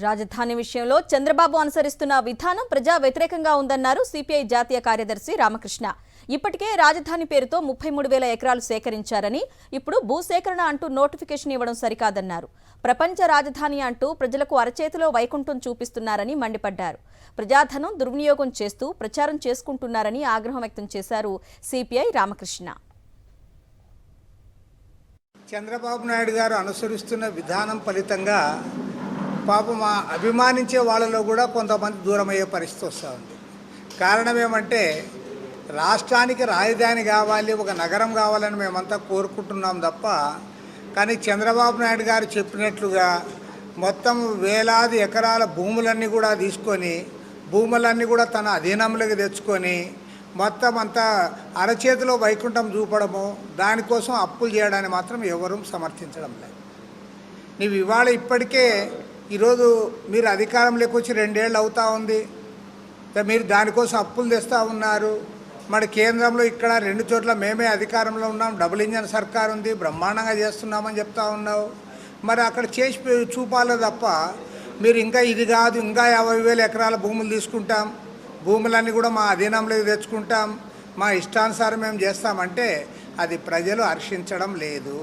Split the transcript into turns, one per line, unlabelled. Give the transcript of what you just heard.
రాజధాని విషయంలో చంద్రబాబు అనుసరిస్తున్న విధానం ప్రజా వ్యతిరేకంగా ఉందన్నారు సిపిఐ జాతీయ కార్యదర్శి రామకృష్ణ. ఇప్పటికే రాజధాని పేరుతో 33,000 ఎకరాలు సేకరించారని, ఇప్పుడు భూసేకరణ అంటూ నోటిఫికేషన్ ఇవ్వడం సరికాదన్నారు. ప్రపంచ రాజధాని అంటూ ప్రజలకు అరచేతిలో వైకుంఠం చూపిస్తున్నారని మండిపడ్డారు. ప్రజాధనం దుర్వినియోగం చేస్తూ ప్రచారం చేసుకుంటున్నారని ఆగ్రహం వ్యక్తం చేశారు సిపిఐ రామకృష్ణ.
చంద్రబాబు నాయుడు గారు అనుసరిస్తున్న విధానం ఫలితంగా పాపం అభిమానించే వాళ్ళలో కూడా కొంతమంది దూరం అయ్యే పరిస్థితి వస్తూ ఉంది. కారణం ఏమంటే రాష్ట్రానికి రాజధాని కావాలి, ఒక నగరం కావాలని మేమంతా కోరుకుంటున్నాం తప్ప, కానీ చంద్రబాబు నాయుడు గారు చెప్పినట్లుగా మొత్తం వేలాది ఎకరాల భూములన్నీ కూడా తీసుకొని భూములన్నీ కూడా తన అధీనంలోకి తెచ్చుకొని మొత్తం అంతా అరచేతిలో వైకుంఠం చూపడము, దానికోసం అప్పులు చేయడాన్ని మాత్రం ఎవరూ సమర్థించడం లేదు. నీవు ఇవాళ ఇప్పటికే ఈరోజు మీరు అధికారంలోకి వచ్చి 2 ఏళ్ళు అవుతూ ఉంది, మీరు దానికోసం అప్పులు తెస్తూ ఉన్నారు. మరి కేంద్రంలో ఇక్కడ 2 చోట్ల మేమే అధికారంలో ఉన్నాం, డబుల్ ఇంజన్ సర్కార్ ఉంది, బ్రహ్మాండంగా చేస్తున్నామని చెప్తా ఉన్నావు. మరి అక్కడ చేసి చూపాలే తప్ప మీరు ఇంకా ఇది కాదు, ఇంకా 50,000 ఎకరాల భూములు తీసుకుంటాం, భూములన్నీ కూడా మా అధీనంలోకి తెచ్చుకుంటాం, మా ఇష్టానుసారం మేము చేస్తామంటే అది ప్రజలు హర్షించడం లేదు.